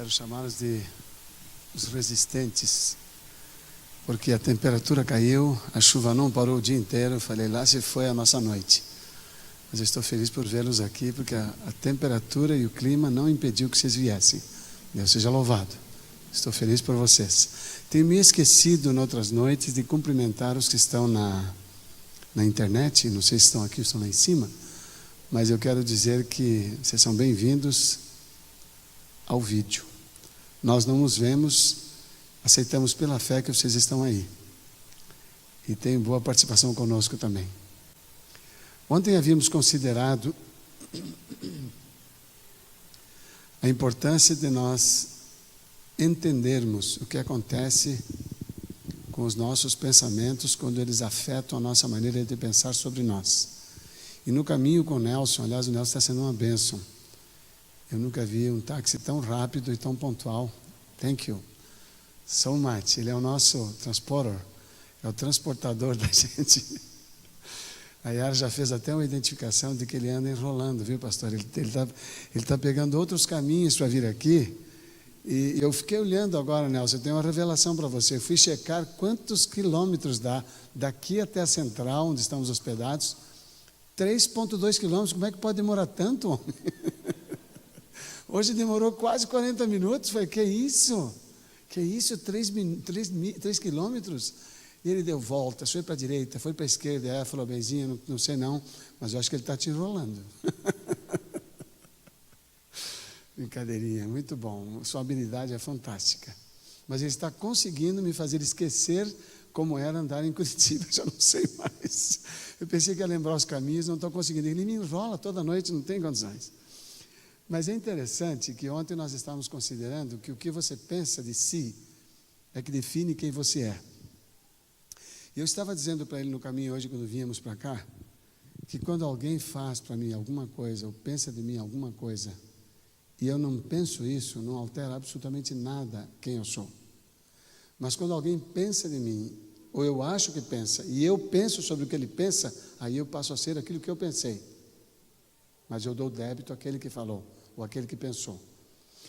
Quero chamá-los de os resistentes, porque a temperatura caiu, a chuva não parou o dia inteiro. Eu falei, lá se foi a nossa noite. Mas eu estou feliz por vê-los aqui, porque a temperatura e o clima não impediu que vocês viessem. Deus seja louvado. Estou feliz por vocês. Tenho me esquecido, em outras noites, de cumprimentar os que estão na internet. Não sei se estão aqui ou estão lá em cima, mas eu quero dizer que vocês são bem-vindos ao vídeo. Nós não nos vemos, aceitamos pela fé que vocês estão aí. E tem boa participação conosco também. Ontem havíamos considerado a importância de nós entendermos o que acontece com os nossos pensamentos quando eles afetam a nossa maneira de pensar sobre nós. E no caminho com o Nelson, aliás, o Nelson está sendo uma bênção. Eu nunca vi um táxi tão rápido e tão pontual. Thank you so much. Ele é o nosso transporter, é o transportador da gente. A Yara já fez até uma identificação de que ele anda enrolando, viu, pastor? Ele tá pegando outros caminhos para vir aqui. E eu fiquei olhando agora, Nelson, eu tenho uma revelação para você. Eu fui checar quantos quilômetros dá daqui até a central, onde estamos hospedados. 3,2 quilômetros. Como é que pode demorar tanto, homem? Hoje demorou quase 40 minutos. Falei, que isso? Que isso? 3 quilômetros? E ele deu voltas, foi para a direita, foi para a esquerda. Aí ela falou, benzinho, não sei não, mas eu acho que ele está te enrolando. Brincadeirinha, muito bom. Sua habilidade é fantástica. Mas ele está conseguindo me fazer esquecer como era andar em Curitiba. Já não sei mais. Eu pensei que ia lembrar os caminhos, não estou conseguindo. Ele me enrola toda noite, não tem condições. Mas é interessante que ontem nós estávamos considerando que o que você pensa de si é que define quem você é. E eu estava dizendo para ele no caminho hoje, quando vínhamos para cá, que quando alguém faz para mim alguma coisa, ou pensa de mim alguma coisa, e eu não penso isso, não altera absolutamente nada quem eu sou. Mas quando alguém pensa de mim, ou eu acho que pensa, e eu penso sobre o que ele pensa, aí eu passo a ser aquilo que eu pensei. Mas eu dou débito àquele que falou, ou àquele que pensou.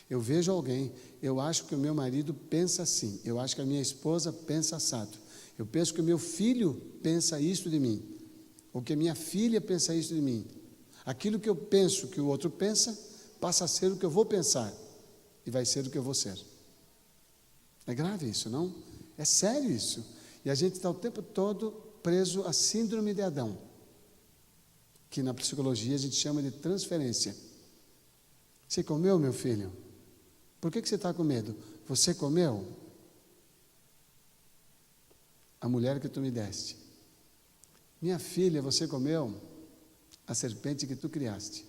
Eu vejo alguém, eu acho que o meu marido pensa assim, eu acho que a minha esposa pensa assado, eu penso que o meu filho pensa isso de mim, ou que a minha filha pensa isso de mim. Aquilo que eu penso que o outro pensa, passa a ser o que eu vou pensar, e vai ser o que eu vou ser. É grave isso, não? É sério isso. E a gente está o tempo todo preso à síndrome de Adão, que na psicologia a gente chama de transferência. Você comeu, meu filho? Por que você está com medo? Você comeu a mulher que tu me deste. Minha filha, você comeu a serpente que tu criaste.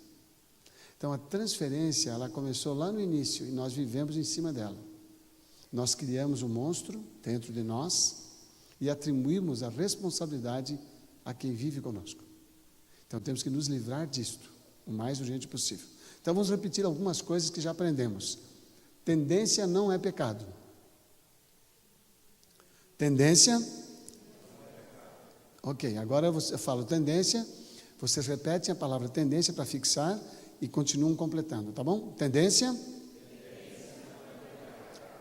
Então a transferência, ela começou lá no início e nós vivemos em cima dela. Nós criamos um monstro dentro de nós e atribuímos a responsabilidade a quem vive conosco. Então temos que nos livrar disto o mais urgente possível. Então vamos repetir algumas coisas que já aprendemos. Tendência não é pecado. Tendência. Ok, agora eu falo tendência, vocês repetem a palavra tendência para fixar e continuam completando, tá bom? Tendência?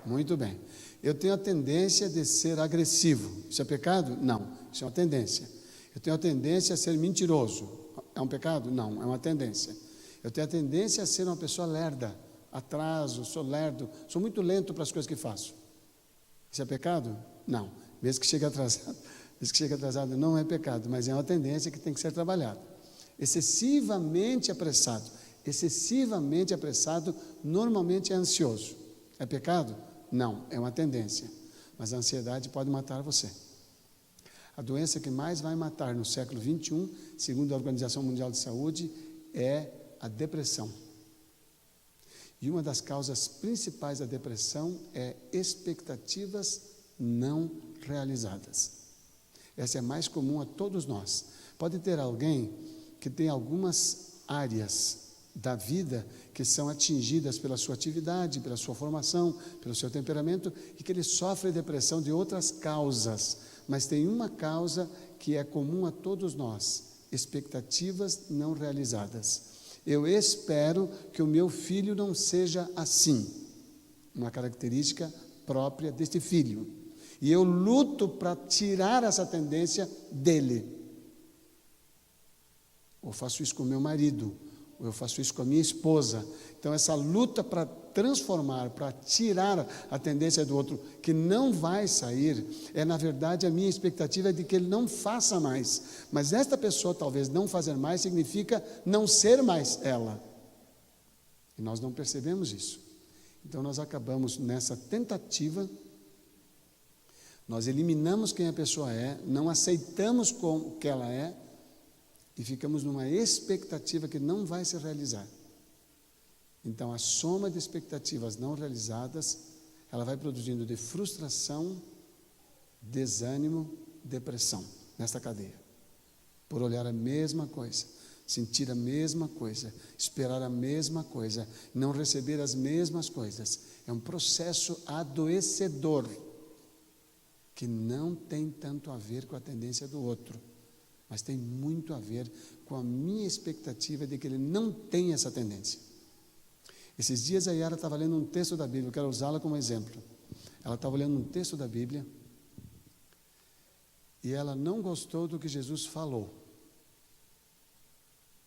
Muito bem. Eu tenho a tendência de ser agressivo. Isso é pecado? Não, isso é uma tendência. Eu tenho a tendência a ser mentiroso. É um pecado? Não, é uma tendência. Eu tenho a tendência a ser uma pessoa lerda, atraso, sou lerdo, sou muito lento para as coisas que faço. Isso é pecado? Não. Mesmo que chegue atrasado, não é pecado, mas é uma tendência que tem que ser trabalhada. Excessivamente apressado normalmente é ansioso. É pecado? Não, é uma tendência. Mas a ansiedade pode matar você. A doença que mais vai matar no século XXI, segundo a Organização Mundial de Saúde, é a depressão. E uma das causas principais da depressão é expectativas não realizadas. Essa é mais comum a todos nós. Pode ter alguém que tem algumas áreas da vida que são atingidas pela sua atividade, pela sua formação, pelo seu temperamento, e que ele sofre depressão de outras causas, mas tem uma causa que é comum a todos nós: expectativas não realizadas. Eu espero que o meu filho não seja assim. uma característica própria deste filho. E eu luto para tirar essa tendência dele. Ou faço isso com o meu marido, ou eu faço isso com a minha esposa. Então, essa luta para transformar, para tirar a tendência do outro, que não vai sair, na verdade, a minha expectativa é de que ele não faça mais. Mas esta pessoa, talvez, não fazer mais, significa não ser mais ela. E nós não percebemos isso. Então, nós acabamos nessa tentativa, nós eliminamos quem a pessoa é, não aceitamos como que ela é, e ficamos numa expectativa que não vai se realizar. Então, a soma de expectativas não realizadas, ela vai produzindo de frustração, desânimo, depressão, nesta cadeia. Por olhar a mesma coisa, sentir a mesma coisa, esperar a mesma coisa, não receber as mesmas coisas. É um processo adoecedor, que não tem tanto a ver com a tendência do outro, mas tem muito a ver com a minha expectativa de que ele não tenha essa tendência. Esses dias a Yara estava lendo um texto da Bíblia, eu quero usá-la como exemplo. Ela estava lendo um texto da Bíblia e ela não gostou do que Jesus falou.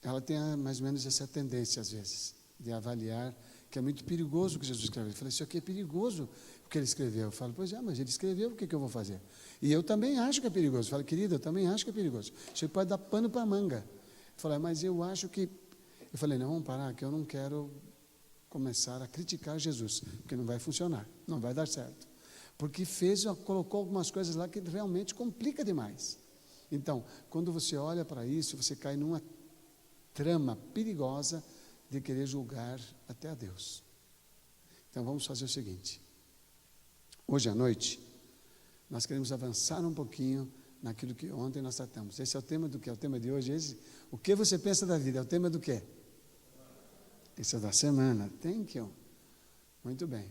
Ela tem mais ou menos essa tendência, às vezes, de avaliar que é muito perigoso o que Jesus escreveu. Eu falei, isso aqui é perigoso o que ele escreveu. Eu falo, pois é, mas ele escreveu, o que eu vou fazer? E eu também acho que é perigoso. Eu falo, querida, eu também acho que é perigoso. Isso aí pode dar pano para a manga. Eu falei, mas eu acho que... Eu falei, não, vamos parar, que eu não quero começar a criticar Jesus, porque não vai funcionar, não vai dar certo. Porque colocou algumas coisas lá que realmente complica demais. Então, quando você olha para isso, você cai numa trama perigosa de querer julgar até a Deus. Então, vamos fazer o seguinte. Hoje à noite, nós queremos avançar um pouquinho naquilo que ontem nós tratamos. Esse é o tema do que? É o tema de hoje? O que você pensa da vida? É o tema do quê? Esse é da semana. Thank you. Muito bem.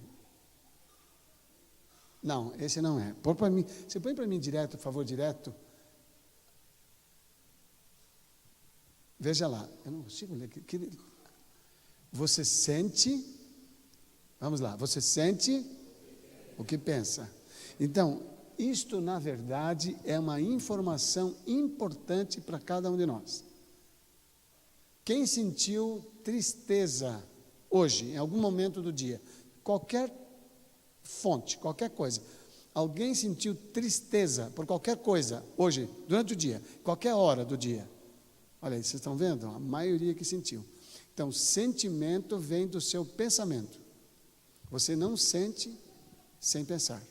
Não, esse não é. Põe para mim. Você põe para mim direto, por favor, direto. Veja lá. Eu não consigo ler. Você sente. Vamos lá. Você sente o que pensa. Então, isto, na verdade, é uma informação importante para cada um de nós. Quem sentiu tristeza hoje, em algum momento do dia, qualquer fonte, qualquer coisa, alguém sentiu tristeza por qualquer coisa hoje, durante o dia, qualquer hora do dia? Olha aí, vocês estão vendo? A maioria que sentiu. Então, sentimento vem do seu pensamento. Você não sente sem pensar.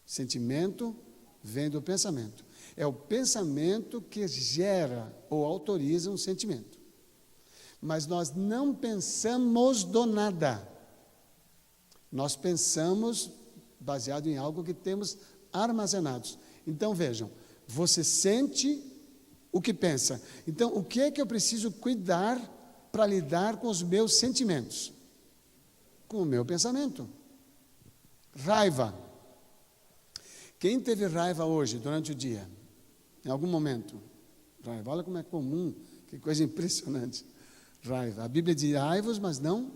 Sentimento vem do pensamento. É o pensamento que gera ou autoriza um sentimento. Mas nós não pensamos do nada. Nós pensamos baseado em algo que temos armazenados. Então vejam, você sente o que pensa. Então, o que é que eu preciso cuidar para lidar com os meus sentimentos? Com o meu pensamento. Raiva. Quem teve raiva hoje, durante o dia? Em algum momento? Raiva. Olha como é comum, que coisa impressionante. Raiva. A Bíblia diz, irai-vos, mas não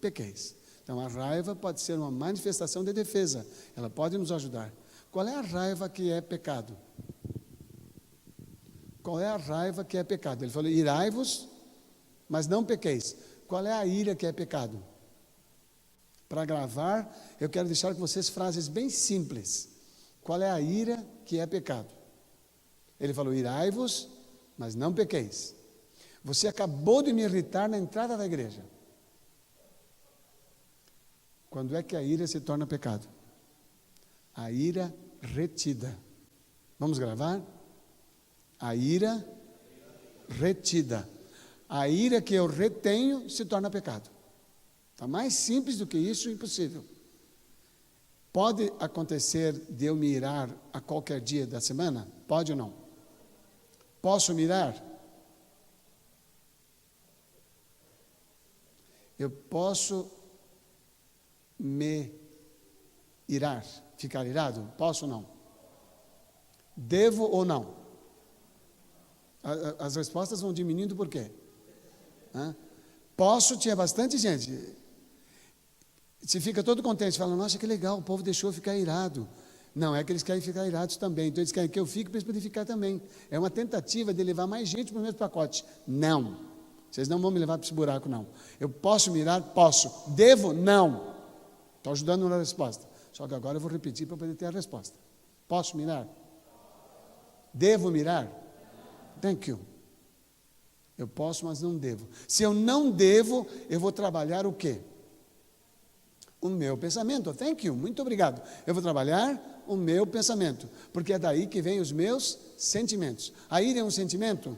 pequeis. Então, a raiva pode ser uma manifestação de defesa. Ela pode nos ajudar. Qual é a raiva que é pecado? Qual é a raiva que é pecado? Ele falou, irai-vos, mas não pequeis. Qual é a ira que é pecado? Para gravar, eu quero deixar com vocês frases bem simples. Qual é a ira que é pecado? Ele falou, irai-vos, mas não pequeis. Você acabou de me irritar na entrada da igreja. Quando é que a ira se torna pecado? A ira retida. Vamos gravar? A ira retida. A ira que eu retenho se torna pecado. Está mais simples do que isso, impossível. Pode acontecer de eu me irar a qualquer dia da semana? Pode ou não? Posso me irar? Eu posso me irar, ficar irado? Posso ou não? Devo ou não? As respostas vão diminuindo por quê? Posso, tinha bastante gente. Se fica todo contente, fala, nossa, que legal, o povo deixou eu ficar irado. Não, é que eles querem ficar irados também. Então eles querem que eu fique para eles poderem ficar também. É uma tentativa de levar mais gente para o mesmo pacote. Não. Vocês não vão me levar para esse buraco, não. Eu posso mirar? Posso. Devo? Não. Estou ajudando na resposta. Só que agora eu vou repetir para poder ter a resposta. Posso mirar? Devo mirar? Thank you. Eu posso, mas não devo. Se eu não devo, eu vou trabalhar o quê? O meu pensamento. Thank you, muito obrigado. Eu vou trabalhar o meu pensamento, porque é daí que vem os meus sentimentos. A ira é um sentimento?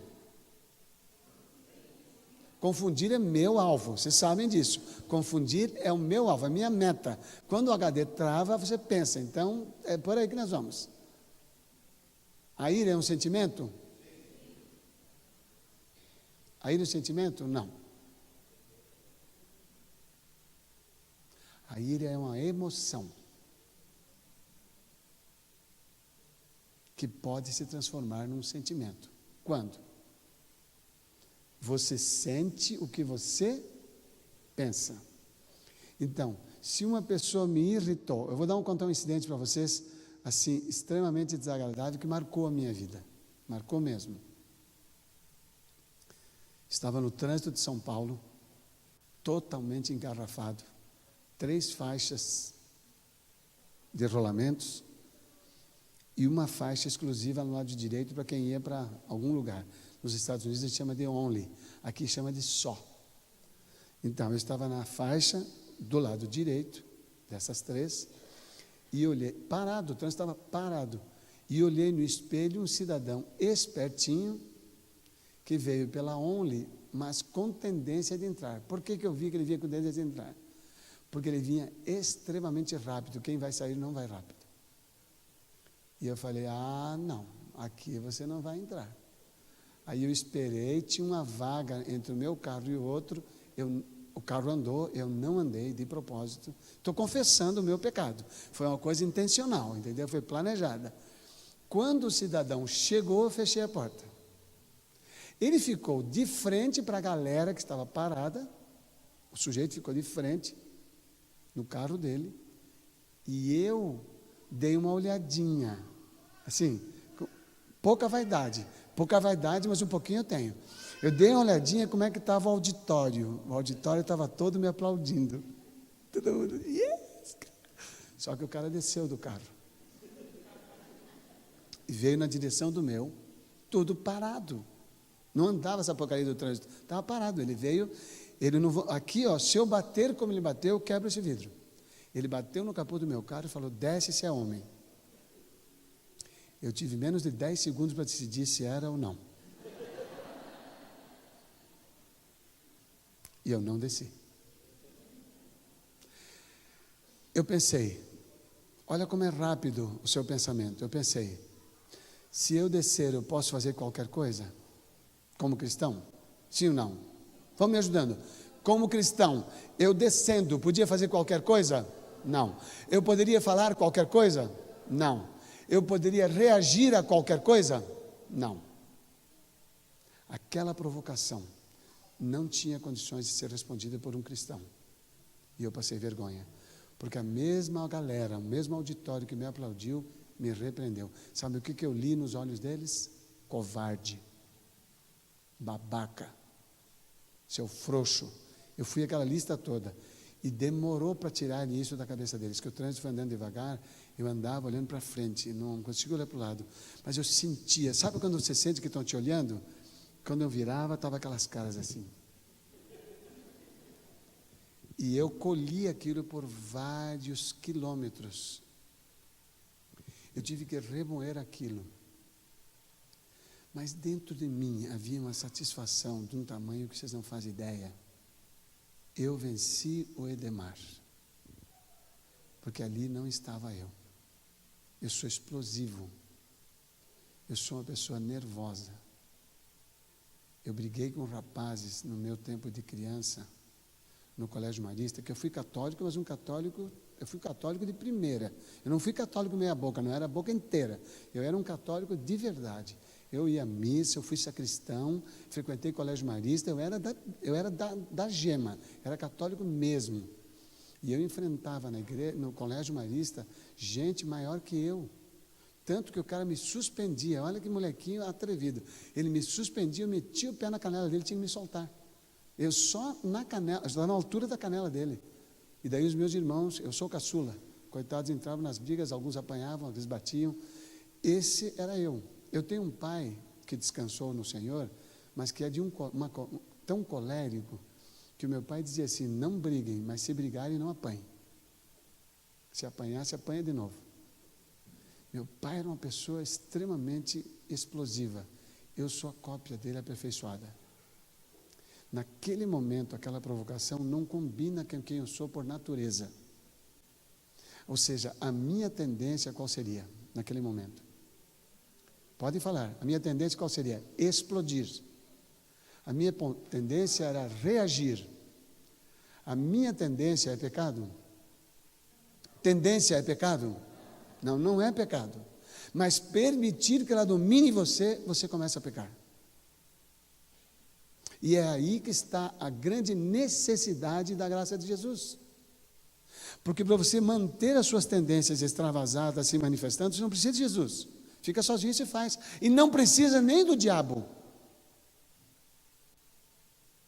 Confundir é meu alvo, vocês sabem disso. Confundir é o meu alvo, é a minha meta. Quando o HD trava, você pensa, então é por aí que nós vamos. A ira é um sentimento? A ira é um sentimento? Não. A ira é uma emoção que pode se transformar num sentimento. Quando? Você sente o que você pensa. Então, se uma pessoa me irritou, eu vou contar um incidente para vocês, assim, extremamente desagradável, que marcou a minha vida. Marcou mesmo. Estava no trânsito de São Paulo, totalmente engarrafado, 3 faixas de rolamentos e uma faixa exclusiva no lado direito para quem ia para algum lugar. Nos Estados Unidos a gente chama de only, aqui chama de só. Então, eu estava na faixa do lado direito, dessas 3, e olhei, parado, o trânsito estava parado, e olhei no espelho um cidadão espertinho, que veio pela only, mas com tendência de entrar. Por que eu vi que ele vinha com tendência de entrar? Porque ele vinha extremamente rápido, quem vai sair não vai rápido. E eu falei, não, aqui você não vai entrar. Aí eu esperei, tinha uma vaga entre o meu carro e o outro, o carro andou, eu não andei de propósito. Estou confessando o meu pecado. Foi uma coisa intencional, entendeu? Foi planejada. Quando o cidadão chegou, eu fechei a porta. Ele ficou de frente para a galera que estava parada, o sujeito ficou de frente no carro dele, e eu dei uma olhadinha, assim, pouca vaidade, mas um pouquinho eu tenho. Eu dei uma olhadinha como é que estava o auditório estava todo me aplaudindo. Todo mundo, yes! Só que o cara desceu do carro e veio na direção do meu, tudo parado. Não andava essa porcaria do trânsito, estava parado. Ele veio, ele não, aqui ó, se eu bater como ele bateu, eu quebro esse vidro. Ele bateu no capô do meu carro e falou, desce se é homem. Eu tive menos de 10 segundos para decidir se era ou não. E eu não desci. Eu pensei, olha como é rápido o seu pensamento. Eu pensei, se eu descer, eu posso fazer qualquer coisa? Como cristão? Sim ou não? Vão me ajudando. Como cristão, eu descendo, podia fazer qualquer coisa? Não. Eu poderia falar qualquer coisa? Não. Eu poderia reagir a qualquer coisa? Não. Aquela provocação não tinha condições de ser respondida por um cristão. E eu passei vergonha. Porque a mesma galera, o mesmo auditório que me aplaudiu, me repreendeu. Sabe o que eu li nos olhos deles? Covarde. Babaca. Seu frouxo. Eu fui aquela lista toda. E demorou para tirar isso da cabeça deles, que o trânsito foi andando devagar, eu andava olhando para frente, não consigo olhar para o lado, mas eu sentia, sabe quando você sente que estão te olhando? Quando eu virava, estava aquelas caras assim. E eu colhi aquilo por vários quilômetros. Eu tive que remoer aquilo. Mas dentro de mim havia uma satisfação de um tamanho que vocês não fazem ideia. Eu venci o Edemar, porque ali não estava eu. Eu sou explosivo, eu sou uma pessoa nervosa. Eu briguei com rapazes no meu tempo de criança, no Colégio Marista, que eu fui católico, mas eu fui católico de primeira. Eu não fui católico meia boca, não era a boca inteira. Eu era um católico de verdade. Eu ia à missa, eu fui sacristão, frequentei colégio marista, eu era da gema, era católico mesmo. E eu enfrentava no colégio marista gente maior que eu. Tanto que o cara me suspendia. Olha que molequinho atrevido. Ele me suspendia, eu metia o pé na canela dele, tinha que me soltar. Eu só na canela, na altura da canela dele. E daí os meus irmãos, eu sou caçula, coitados, entravam nas brigas, alguns apanhavam, alguns batiam. Esse era eu. Eu tenho um pai que descansou no Senhor, mas que é de tão colérico, que o meu pai dizia assim: não briguem, mas se brigarem, não apanhem. Se apanhar, se apanha de novo. Meu pai era uma pessoa extremamente explosiva. Eu sou a cópia dele aperfeiçoada. Naquele momento, aquela provocação não combina com quem eu sou por natureza. Ou seja, a minha tendência qual seria naquele momento? Pode falar. A minha tendência qual seria? Explodir. A minha tendência era reagir. A minha tendência é pecado? Tendência é pecado? Não, não é pecado. Mas permitir que ela domine você, você começa a pecar. E é aí que está a grande necessidade da graça de Jesus. Porque para você manter as suas tendências extravasadas se manifestando, você não precisa de Jesus. Fica sozinho e se faz. E não precisa nem do diabo.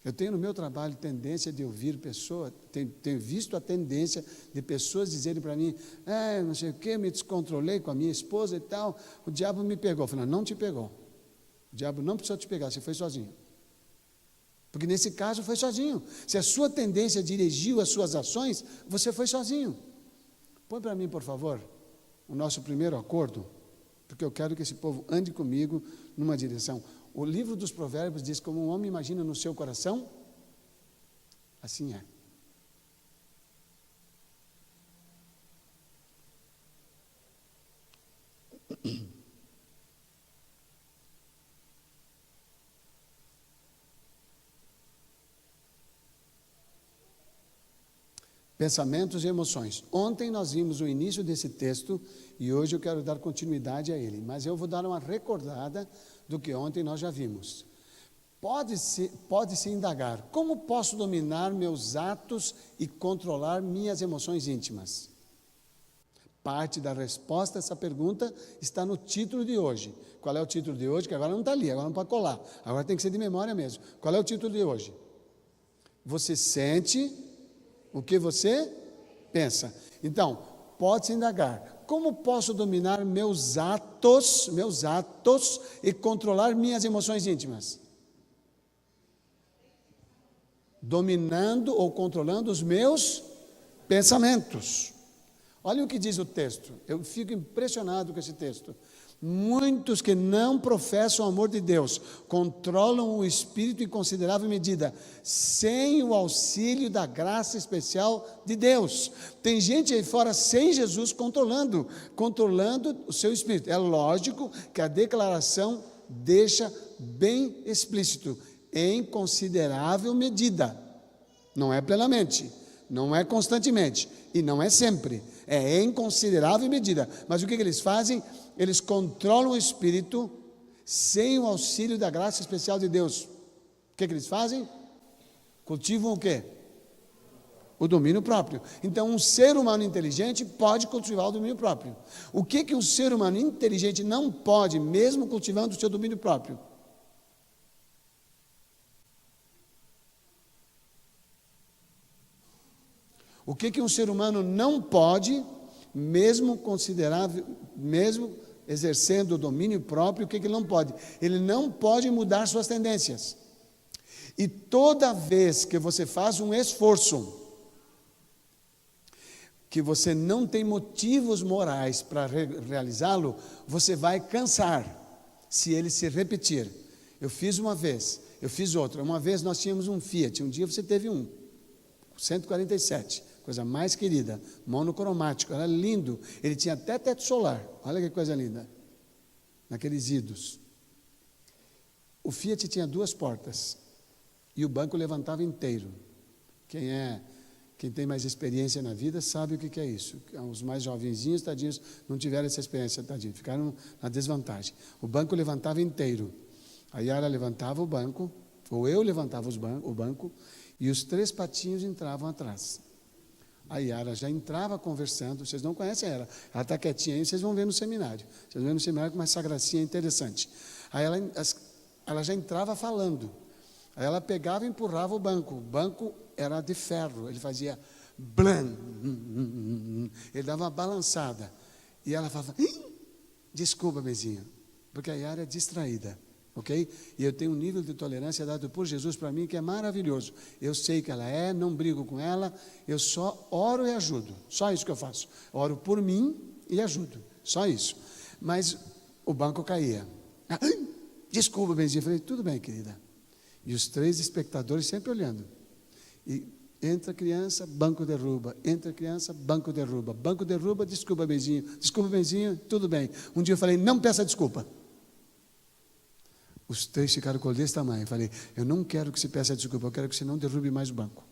Eu tenho no meu trabalho tendência de ouvir pessoas, tenho visto a tendência de pessoas dizerem para mim: não sei o que, me descontrolei com a minha esposa e tal, o diabo me pegou. Eu falei: não te pegou. O diabo não precisou te pegar, você foi sozinho. Porque nesse caso foi sozinho. Se a sua tendência dirigiu as suas ações, você foi sozinho. Põe para mim, por favor, o nosso primeiro acordo, porque eu quero que esse povo ande comigo numa direção. O livro dos Provérbios diz: como um homem imagina no seu coração, assim é. Pensamentos e emoções. Ontem nós vimos o início desse texto e hoje eu quero dar continuidade a ele, mas eu vou dar uma recordada do que ontem nós já vimos. Pode-se indagar: como posso dominar meus atos e controlar minhas emoções íntimas? Parte da resposta a essa pergunta está no título de hoje. Qual é o título de hoje? Que agora não está ali, agora não pode colar. Agora tem que ser de memória mesmo. Qual é o título de hoje? Você sente o que você pensa. Então, pode-se indagar: como posso dominar meus atos e controlar minhas emoções íntimas? Dominando ou controlando os meus pensamentos. Olha o que diz o texto. Eu fico impressionado com esse texto. Muitos que não professam o amor de Deus controlam o espírito em considerável medida, sem o auxílio da graça especial de Deus. Tem gente aí fora sem Jesus controlando o seu espírito. É lógico que a declaração deixa bem explícito: em considerável medida. Não é plenamente, não é constantemente e não é sempre. É em considerável medida. Mas o que eles fazem? Eles controlam o espírito sem o auxílio da graça especial de Deus. O que eles fazem? Cultivam o quê? O domínio próprio. Então, um ser humano inteligente pode cultivar o domínio próprio. O que um ser humano inteligente não pode, mesmo cultivando o seu domínio próprio? O que um ser humano não pode, mesmo exercendo o domínio próprio, o que ele não pode? Ele não pode mudar suas tendências. E toda vez que você faz um esforço, que você não tem motivos morais para realizá-lo, você vai cansar, se ele se repetir. Eu fiz uma vez, eu fiz outra. Uma vez nós tínhamos um Fiat, um dia você teve um 147, coisa mais querida, monocromático, era lindo. Ele tinha até teto solar, olha que coisa linda, naqueles idos. O Fiat tinha 2 portas e o banco levantava inteiro. Quem tem mais experiência na vida sabe o que é isso. Os mais jovenzinhos, tadinhos, não tiveram essa experiência, tadinhos, ficaram na desvantagem. O banco levantava inteiro. A Yara levantava o banco, ou eu levantava o banco, e os 3 patinhos entravam atrás. A Yara já entrava conversando, vocês não conhecem ela está quietinha aí, vocês vão ver no seminário. Vocês vão ver no seminário como essa gracinha interessante. Aí ela já entrava falando. Aí ela pegava e empurrava o banco era de ferro, ele fazia blam, ele dava uma balançada. E ela falava, desculpa, Bezinho, porque a Yara é distraída. Ok? E eu tenho um nível de tolerância dado por Jesus para mim que é maravilhoso. Eu sei que ela não brigo com ela, eu só oro e ajudo. Só isso que eu faço. Oro por mim e ajudo. Só isso. Mas o banco caía. Desculpa, Benzinho. Eu falei, tudo bem, querida. E os 3 espectadores sempre olhando. E entra criança, banco derruba. Entra criança, banco derruba. Banco derruba, desculpa, Benzinho. Desculpa, Benzinho, tudo bem. Um dia eu falei, não peça desculpa. Os 3 ficaram com desse tamanho. Eu falei, eu não quero que você peça desculpa, eu quero que você não derrube mais o banco.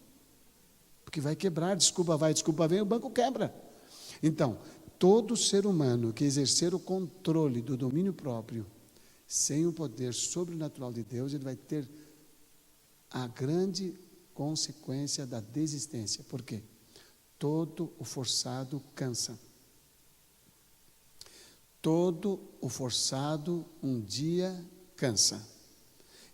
Porque vai quebrar, desculpa vai, desculpa vem, o banco quebra. Então, todo ser humano que exercer o controle do domínio próprio, sem o poder sobrenatural de Deus, ele vai ter a grande consequência da desistência. Por quê? Todo o forçado cansa. Todo o forçado um dia cansa.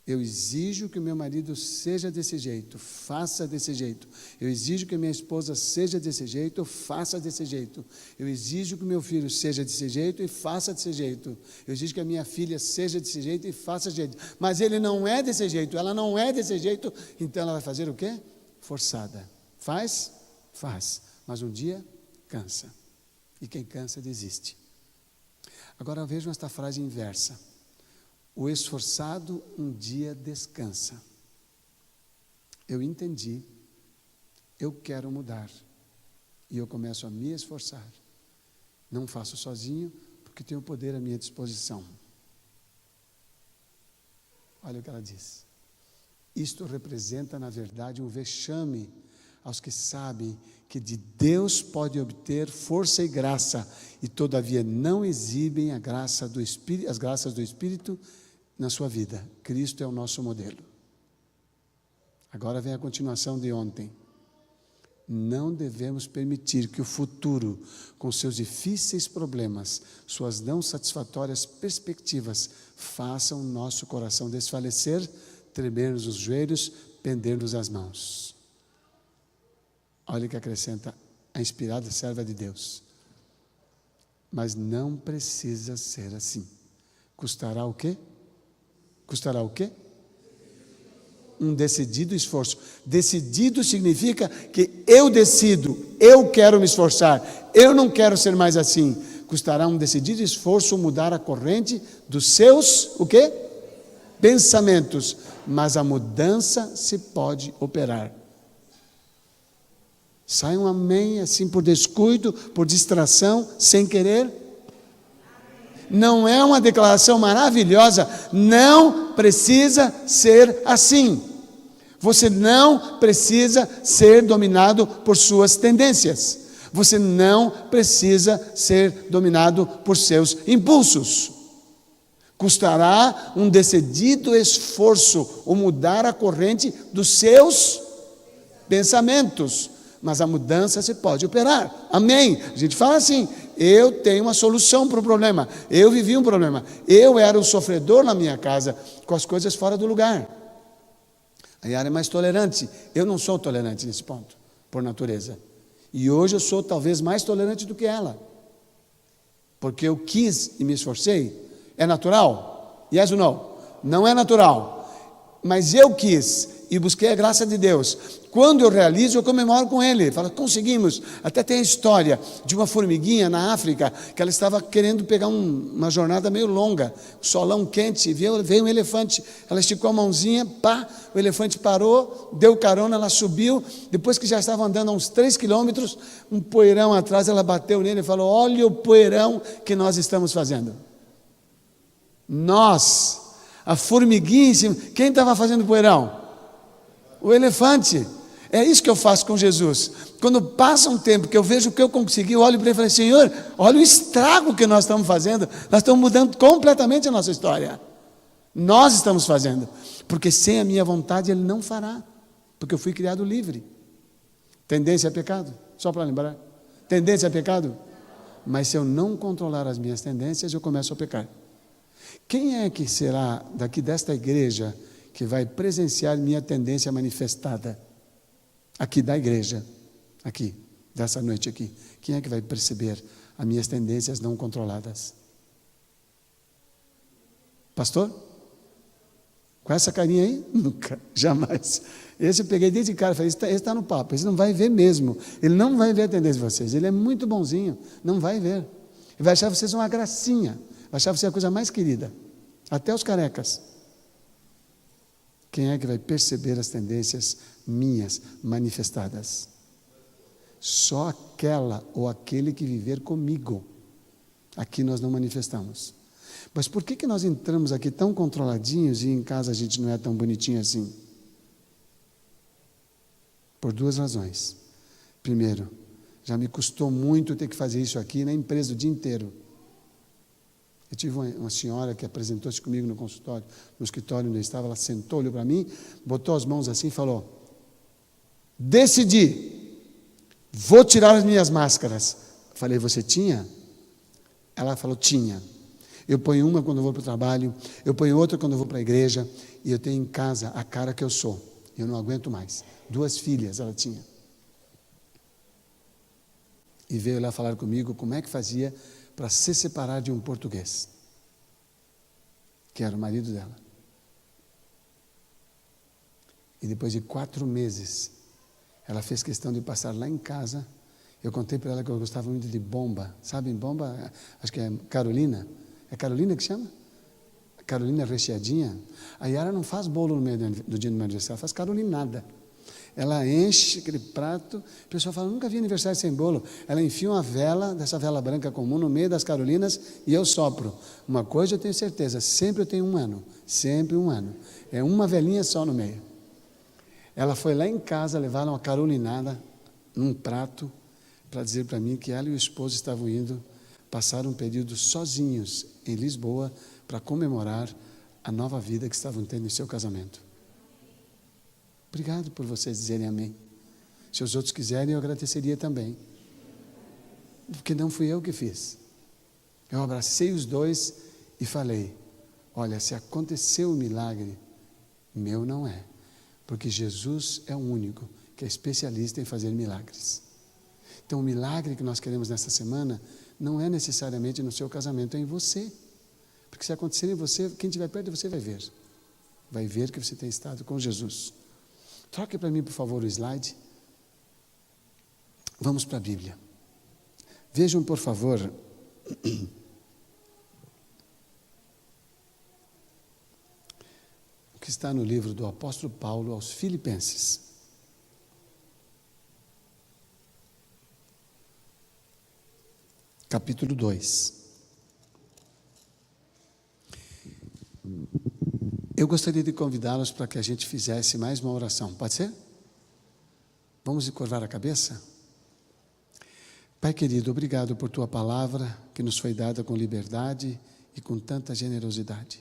Eu exijo que o meu marido seja desse jeito, faça desse jeito. Eu exijo que minha esposa seja desse jeito, faça desse jeito. Eu exijo que o meu filho seja desse jeito e faça desse jeito. Eu exijo que a minha filha seja desse jeito e faça desse jeito. Mas ele não é desse jeito, ela não é desse jeito, então ela vai fazer o quê? Forçada. Faz? Faz. Mas um dia cansa. E quem cansa desiste. Agora vejam esta frase inversa. O esforçado um dia descansa. Eu entendi, eu quero mudar. E eu começo a me esforçar. Não faço sozinho, porque tenho poder à minha disposição. Olha o que ela diz. Isto representa, na verdade, um vexame aos que sabem que de Deus pode obter força e graça, e todavia não exibem as graças do Espírito na sua vida. Cristo é o nosso modelo. Agora vem a continuação de ontem. Não devemos permitir que o futuro, com seus difíceis problemas, suas não satisfatórias perspectivas, façam o nosso coração desfalecer, tremer-nos os joelhos, pender-nos as mãos. Olha o que acrescenta a inspirada serva de Deus. Mas não precisa ser assim. Custará o quê? Custará o quê? Um decidido esforço. Decidido significa que eu decido, eu quero me esforçar, eu não quero ser mais assim. Custará um decidido esforço mudar a corrente dos seus, o quê? Pensamentos. Mas a mudança se pode operar. Sai um amém assim por descuido, por distração, sem querer. Não é uma declaração maravilhosa? Não precisa ser assim. Você não precisa ser dominado por suas tendências. Você não precisa ser dominado por seus impulsos. Custará um decidido esforço o mudar a corrente dos seus pensamentos. Mas a mudança se pode operar. Amém? A gente fala assim, eu tenho uma solução para o problema. Eu vivi um problema. Eu era o sofredor na minha casa, com as coisas fora do lugar. A Yara é mais tolerante. Eu não sou tolerante nesse ponto, por natureza. E hoje eu sou talvez mais tolerante do que ela. Porque eu quis e me esforcei. É natural? Yes ou no? Não é natural. Mas eu quis e busquei a graça de Deus. Quando eu realizo, eu comemoro com ele. Falo, conseguimos. Até tem a história de uma formiguinha na África, que ela estava querendo pegar uma jornada meio longa, solão quente, veio um elefante, ela esticou a mãozinha, pá, o elefante parou, deu carona, ela subiu, depois que já estava andando a uns 3 quilômetros, um poeirão atrás, ela bateu nele e falou, olha o poeirão que nós estamos fazendo. Nós, a formiguinha em cima, quem estava fazendo poeirão? O elefante. É isso que eu faço com Jesus. Quando passa um tempo que eu vejo o que eu consegui, eu olho para ele e falo, Senhor, olha o estrago que nós estamos fazendo. Nós estamos mudando completamente a nossa história. Nós estamos fazendo. Porque sem a minha vontade Ele não fará. Porque eu fui criado livre. Tendência a pecado? Só para lembrar. Tendência é pecado? Mas se eu não controlar as minhas tendências, eu começo a pecar. Quem é que será daqui desta igreja que vai presenciar minha tendência manifestada? Aqui da igreja, aqui, dessa noite aqui. Quem é que vai perceber as minhas tendências não controladas? Pastor? Com essa carinha aí? Nunca, jamais. Esse eu peguei desde cara, falei, esse está no papo, esse não vai ver mesmo. Ele não vai ver a tendência de vocês, ele é muito bonzinho, não vai ver. Ele vai achar vocês uma gracinha, vai achar vocês a coisa mais querida. Até os carecas. Quem é que vai perceber as tendências minhas manifestadas? Só aquela ou aquele que viver comigo. Aqui nós não manifestamos. Mas por que nós entramos aqui tão controladinhos e em casa a gente não é tão bonitinho assim? Por duas razões. Primeiro, já me custou muito ter que fazer isso aqui na empresa o dia inteiro. Eu tive uma senhora que apresentou-se comigo no consultório, no escritório onde eu estava, ela sentou, olhou para mim, botou as mãos assim e falou: decidi, vou tirar as minhas máscaras. Eu falei, você tinha? Ela falou, tinha. Eu ponho uma quando eu vou para o trabalho, eu ponho outra quando eu vou para a igreja, e eu tenho em casa a cara que eu sou. Eu não aguento mais. 2 filhas ela tinha. E veio lá falar comigo como é que fazia para se separar de um português, que era o marido dela. E depois de 4 meses, ela fez questão de passar lá em casa. Eu contei para ela que eu gostava muito de bomba. Sabem bomba? Acho que é Carolina. É Carolina que chama? Carolina recheadinha. A Yara não faz bolo no meio do dia do meu aniversário, ela faz carolinada. Ela enche aquele prato, o pessoal fala, nunca vi aniversário sem bolo. Ela enfia uma vela, dessa vela branca comum, no meio das carolinas e eu sopro. Uma coisa eu tenho certeza, sempre eu tenho 1 ano, sempre 1 ano. É uma velinha só no meio. Ela foi lá em casa, levaram uma carolinada num prato, para dizer para mim que ela e o esposo estavam indo passar um período sozinhos em Lisboa para comemorar a nova vida que estavam tendo em seu casamento. Obrigado por vocês dizerem amém. Se os outros quiserem, eu agradeceria também. Porque não fui eu que fiz. Eu abracei os 2 e falei, olha, se aconteceu um milagre, meu não é. Porque Jesus é o único que é especialista em fazer milagres. Então o milagre que nós queremos nessa semana não é necessariamente no seu casamento, é em você. Porque se acontecer em você, quem estiver perto de você vai ver. Vai ver que você tem estado com Jesus. Troque para mim, por favor, o slide. Vamos para a Bíblia. Vejam, por favor, o que está no livro do apóstolo Paulo aos Filipenses. Capítulo 2. Eu gostaria de convidá-los para que a gente fizesse mais uma oração. Pode ser? Vamos curvar a cabeça? Pai querido, obrigado por Tua palavra que nos foi dada com liberdade e com tanta generosidade.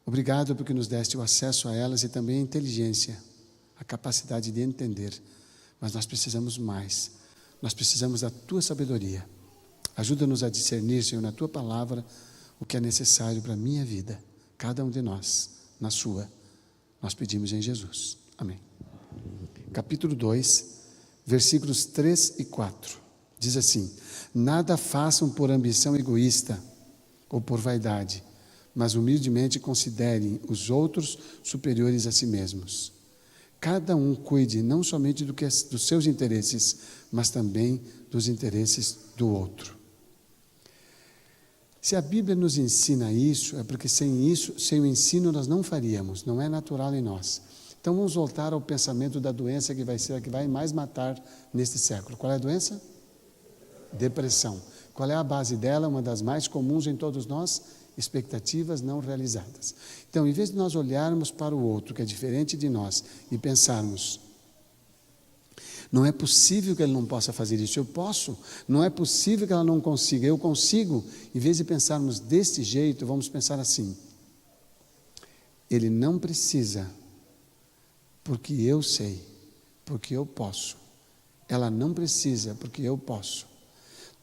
Obrigado porque nos deste o acesso a elas e também a inteligência, a capacidade de entender. Mas nós precisamos mais. Nós precisamos da Tua sabedoria. Ajuda-nos a discernir, Senhor, na Tua palavra, o que é necessário para a minha vida. Cada um de nós, na sua, nós pedimos em Jesus. Amém. Capítulo 2, versículos 3 e 4. Diz assim, nada façam por ambição egoísta ou por vaidade, mas humildemente considerem os outros superiores a si mesmos. Cada um cuide não somente dos seus interesses, mas também dos interesses do outro. Se a Bíblia nos ensina isso, é porque sem o ensino nós não faríamos, não é natural em nós. Então vamos voltar ao pensamento da doença que vai ser a que vai mais matar neste século. Qual é a doença? Depressão. Qual é a base dela? Uma das mais comuns em todos nós? Expectativas não realizadas. Então, em vez de nós olharmos para o outro, que é diferente de nós, e pensarmos, não é possível que ele não possa fazer isso, eu posso. Não é possível que ela não consiga, eu consigo. Em vez de pensarmos deste jeito, vamos pensar assim. Ele não precisa, porque eu sei, porque eu posso. Ela não precisa, porque eu posso.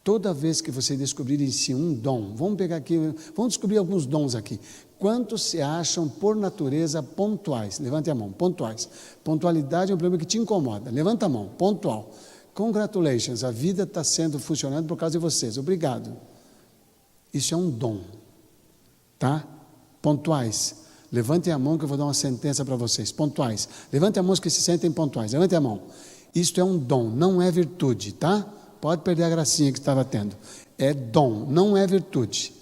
Toda vez que você descobrir em si um dom, vamos pegar aqui, vamos descobrir alguns dons aqui. Quantos se acham, por natureza, pontuais? Levante a mão, pontuais. Pontualidade é um problema que te incomoda. Levanta a mão, pontual. Congratulations, a vida está funcionando por causa de vocês. Obrigado. Isso é um dom, tá? Pontuais. Levantem a mão que eu vou dar uma sentença para vocês. Pontuais. Levantem a mão os que se sentem pontuais. Levantem a mão. Isto é um dom, não é virtude, tá? Pode perder a gracinha que estava tendo. É dom, não é virtude.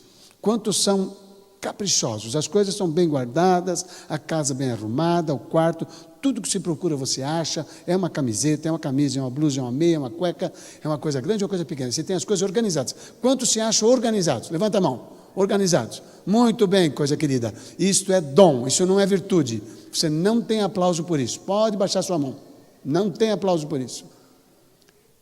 Quantos são caprichosos? As coisas são bem guardadas, a casa bem arrumada, o quarto, tudo que se procura você acha. É uma camiseta, é uma camisa, é uma blusa, é uma meia, é uma cueca, é uma coisa grande ou coisa pequena. Você tem as coisas organizadas. Quantos se acham organizados? Levanta a mão. Organizados. Muito bem, coisa querida. Isto é dom, isso não é virtude. Você não tem aplauso por isso. Pode baixar sua mão. Não tem aplauso por isso.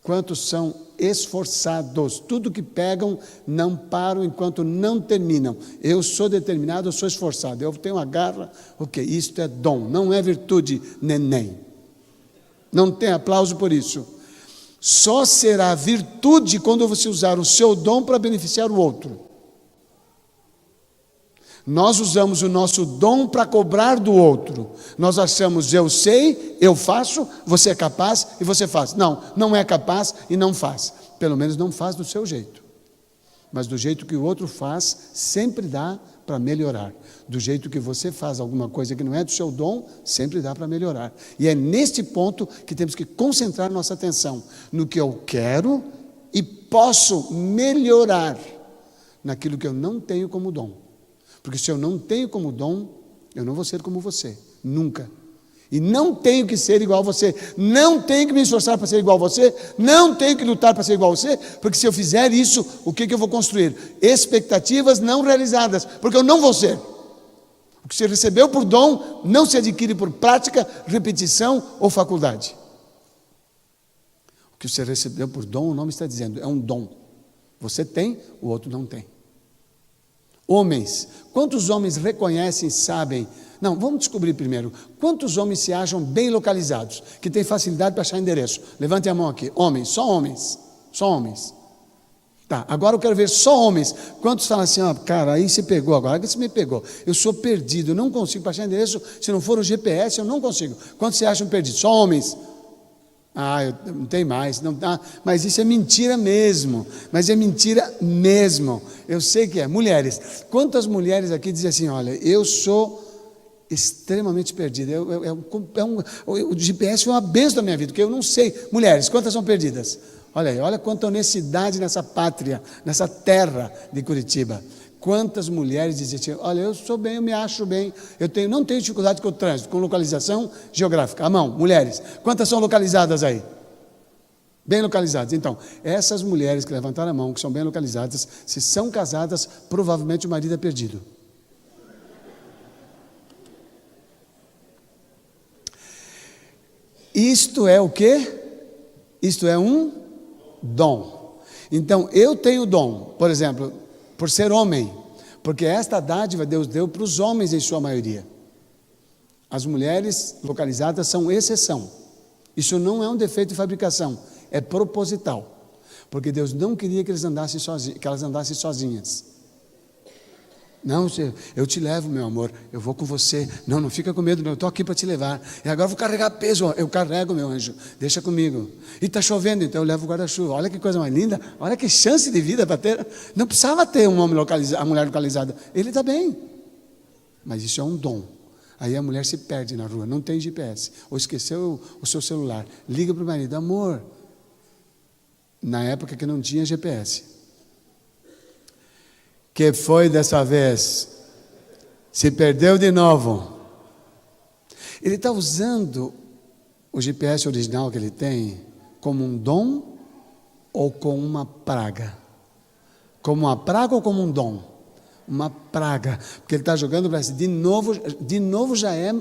Quantos são esforçados? Tudo que pegam não param enquanto não terminam. Eu sou determinado, eu sou esforçado. Eu tenho uma garra. Ok, isto é dom, não é virtude, neném. Não tem aplauso por isso. Só será virtude quando você usar o seu dom para beneficiar o outro. Nós usamos o nosso dom para cobrar do outro. Nós achamos, eu sei, eu faço, você é capaz e você faz. Não, não é capaz e não faz. Pelo menos não faz do seu jeito. Mas do jeito que o outro faz, sempre dá para melhorar. Do jeito que você faz alguma coisa que não é do seu dom, sempre dá para melhorar. E é neste ponto que temos que concentrar nossa atenção. No que eu quero e posso melhorar naquilo que eu não tenho como dom. Porque se eu não tenho como dom, eu não vou ser como você, nunca. E não tenho que ser igual a você, não tenho que me esforçar para ser igual a você, não tenho que lutar para ser igual a você, porque se eu fizer isso, o que eu vou construir? Expectativas não realizadas, porque eu não vou ser. O que você recebeu por dom, não se adquire por prática, repetição ou faculdade. O que você recebeu por dom, o nome está dizendo, é um dom. Você tem, o outro não tem. Homens, quantos homens reconhecem, sabem? Não, vamos descobrir primeiro. Quantos homens se acham bem localizados, que têm facilidade para achar endereço? Levantem a mão aqui. Homens, só homens. Só homens. Tá, agora eu quero ver só homens. Quantos falam assim, cara, aí você pegou agora, que você me pegou. Eu sou perdido, eu não consigo para achar endereço. Se não for o GPS, eu não consigo. Quantos se acham perdidos? Só homens. Não tem mais, não dá, mas isso é mentira mesmo, mas é mentira mesmo, eu sei que é. Mulheres, quantas mulheres aqui dizem assim, olha, eu sou extremamente perdida, o GPS foi uma bênção da minha vida, porque eu não sei. Mulheres, quantas são perdidas? Olha aí, olha quanta honestidade nessa pátria, nessa terra de Curitiba. Quantas mulheres dizem assim, olha, eu sou bem, eu me acho bem, não tenho dificuldade com o trânsito, com localização geográfica. A mão, mulheres, quantas são localizadas aí? Bem localizadas. Então, essas mulheres que levantaram a mão, que são bem localizadas, se são casadas, provavelmente o marido é perdido. Isto é o quê? Isto é um dom. Então, eu tenho dom, por exemplo, por ser homem, porque esta dádiva Deus deu para os homens em sua maioria. As mulheres localizadas são exceção. Isso não é um defeito de fabricação, é proposital, porque Deus não queria que elas andassem sozinhas. Não, eu te levo, meu amor, eu vou com você. Não fica com medo, não, eu estou aqui para te levar. E agora eu vou carregar peso, eu carrego, meu anjo, deixa comigo. E está chovendo, então eu levo o guarda-chuva. Olha que coisa mais linda, olha que chance de vida para ter. Não precisava ter um homem localizado, a mulher localizada. Ele está bem, mas isso é um dom. Aí a mulher se perde na rua, não tem GPS, ou esqueceu o seu celular. Liga para o marido, amor. Na época que não tinha GPS. Que foi dessa vez? Se perdeu de novo. Ele está usando o GPS original que ele tem como um dom ou como uma praga? Como uma praga ou como um dom? Uma praga. Porque ele está jogando para de novo já é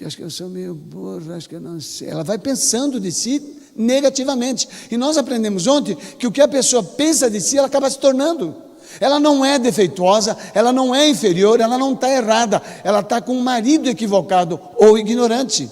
acho que eu sou meio burro, acho que eu não sei. Ela vai pensando de si negativamente. E nós aprendemos ontem que o que a pessoa pensa de si, ela acaba se tornando. Ela não é defeituosa, ela não é inferior, ela não está errada, ela está com um marido equivocado ou ignorante.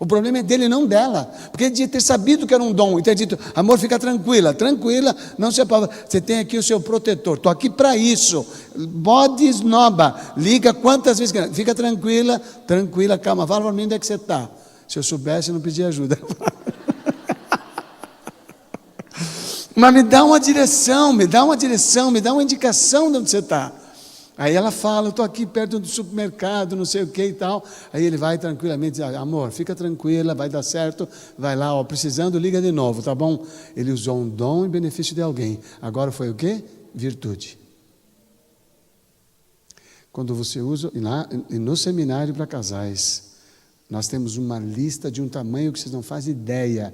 O problema é dele, não dela. Porque ele devia ter sabido que era um dom e ter dito: amor, fica tranquila, tranquila, não se apavore. Você tem aqui o seu protetor, estou aqui para isso. Bode esnoba, liga quantas vezes quer. Fica tranquila, tranquila, calma, fala para mim onde é que você está. Se eu soubesse, eu não pedia ajuda. Mas me dá uma direção, me dá uma indicação de onde você está. Aí ela fala: eu estou aqui perto do supermercado, não sei o que e tal. Aí ele vai tranquilamente dizer: amor, fica tranquila, vai dar certo, vai lá, ó, precisando, liga de novo, tá bom? Ele usou um dom em benefício de alguém. Agora foi o quê? Virtude. Quando você usa, e no seminário para casais, nós temos uma lista de um tamanho que vocês não fazem ideia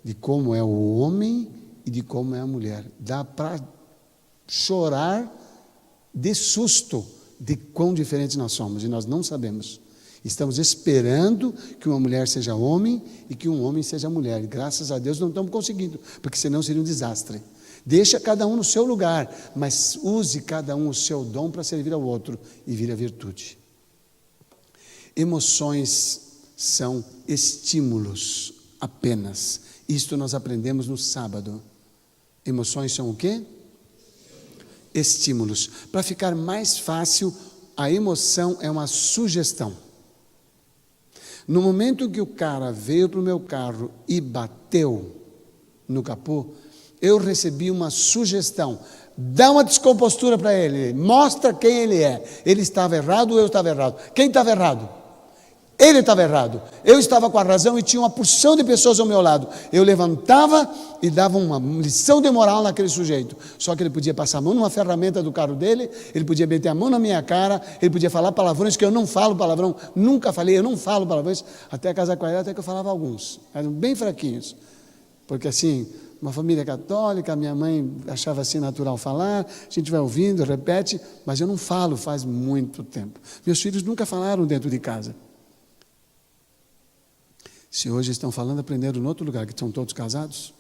de como é o homem e de como é a mulher. Dá para chorar de susto de quão diferentes nós somos, e nós não sabemos. Estamos esperando que uma mulher seja homem e que um homem seja mulher, e graças a Deus não estamos conseguindo, porque senão seria um desastre. Deixa cada um no seu lugar, mas use cada um o seu dom para servir ao outro e vir a virtude. Emoções são estímulos apenas. Isto nós aprendemos no sábado. Emoções são o quê? Estímulos. Para ficar mais fácil, a emoção é uma sugestão. No momento que o cara veio para o meu carro e bateu no capô, eu recebi uma sugestão. Dá uma descompostura para ele, mostra quem ele é. Ele estava errado ou eu estava errado? Quem estava errado? Ele estava errado. Eu estava com a razão e tinha uma porção de pessoas ao meu lado. Eu levantava e dava uma lição de moral naquele sujeito. Só que ele podia passar a mão numa ferramenta do carro dele, ele podia meter a mão na minha cara, ele podia falar palavrões que eu não falo palavrão, nunca falei, eu não falo palavrões, até casar com ele, até que eu falava alguns. Eram bem fraquinhos. Porque assim, uma família católica, minha mãe achava assim natural falar, a gente vai ouvindo, repete, mas eu não falo faz muito tempo. Meus filhos nunca falaram dentro de casa. Se hoje estão falando, aprenderam em outro lugar, que estão todos casados.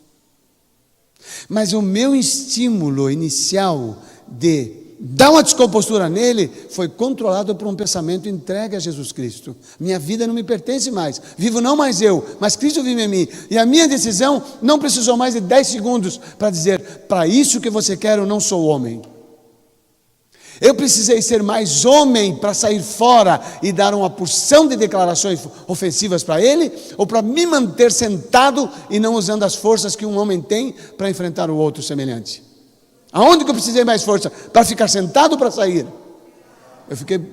Mas o meu estímulo inicial de dar uma descompostura nele foi controlado por um pensamento entregue a Jesus Cristo. Minha vida não me pertence mais. Vivo não mais eu, mas Cristo vive em mim. E a minha decisão não precisou mais de 10 segundos para dizer: para isso que você quer, eu não sou homem. Eu precisei ser mais homem para sair fora e dar uma porção de declarações ofensivas para ele, ou para me manter sentado e não usando as forças que um homem tem para enfrentar o outro semelhante? Aonde que eu precisei mais força? Para ficar sentado ou para sair?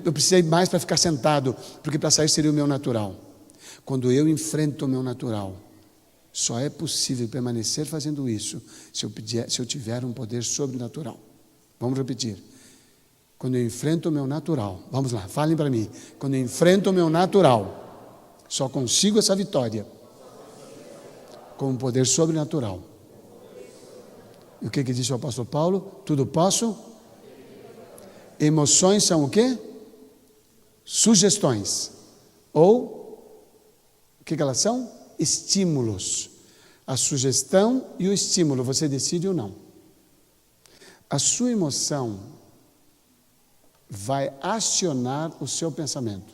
Eu precisei mais para ficar sentado, porque para sair seria o meu natural. Quando eu enfrento o meu natural, só é possível permanecer fazendo isso se eu tiver um poder sobrenatural. Vamos repetir. Quando eu enfrento o meu natural, vamos lá, falem para mim. Quando eu enfrento o meu natural, só consigo essa vitória com um poder sobrenatural. E o que disse o apóstolo Paulo? Tudo posso. Emoções são o quê? Sugestões. Ou, o que elas são? Estímulos. A sugestão e o estímulo, você decide ou não. A sua emoção vai acionar o seu pensamento.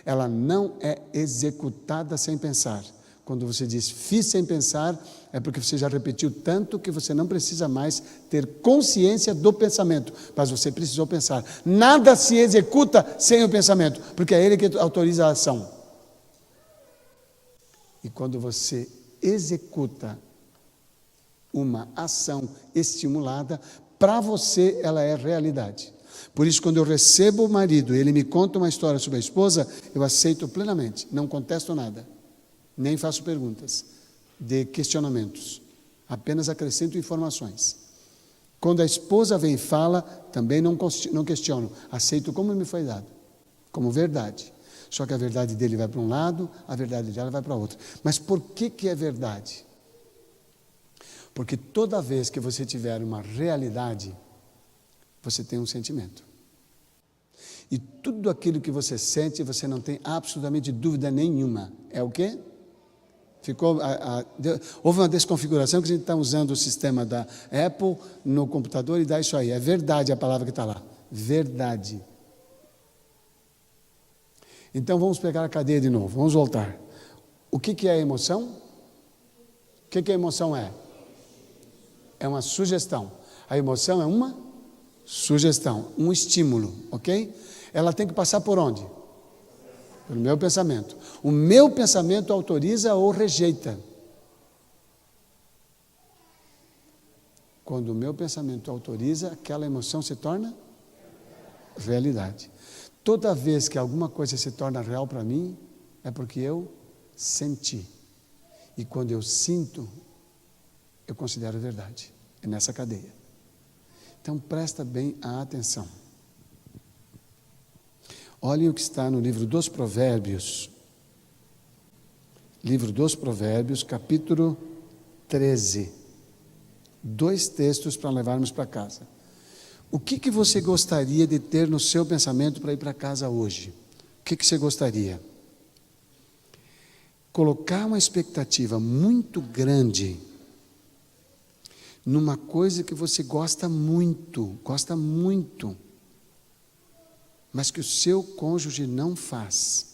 Ela não é executada sem pensar. Quando você diz fiz sem pensar, é porque você já repetiu tanto que você não precisa mais ter consciência do pensamento, mas você precisou pensar. Nada se executa sem o pensamento, porque é ele que autoriza a ação. E quando você executa uma ação estimulada, para você ela é realidade. Por isso, quando eu recebo o marido e ele me conta uma história sobre a esposa, eu aceito plenamente, não contesto nada, nem faço perguntas de questionamentos, apenas acrescento informações. Quando a esposa vem e fala, também não questiono, aceito como me foi dado, como verdade. Só que a verdade dele vai para um lado, a verdade dela vai para outro. Mas por que é verdade? Porque toda vez que você tiver uma realidade, você tem um sentimento. E tudo aquilo que você sente, você não tem absolutamente dúvida nenhuma. É o quê? Houve uma desconfiguração que a gente está usando o sistema da Apple no computador e dá isso aí. É verdade a palavra que está lá. Verdade. Então vamos pegar a cadeia de novo. Vamos voltar. O que é a emoção? O que a emoção é? É uma sugestão. A emoção é uma sugestão, um estímulo, ok? Ela tem que passar por onde? Pelo meu pensamento. O meu pensamento autoriza ou rejeita. Quando o meu pensamento autoriza, aquela emoção se torna realidade. Toda vez que alguma coisa se torna real para mim, é porque eu senti. E quando eu sinto, eu considero verdade. É nessa cadeia. Então, presta bem a atenção. Olhem o que está no livro dos Provérbios. Livro dos Provérbios, capítulo 13. 2 textos para levarmos para casa. O que você gostaria de ter no seu pensamento para ir para casa hoje? O que você gostaria? Colocar uma expectativa muito grande numa coisa que você gosta muito, mas que o seu cônjuge não faz.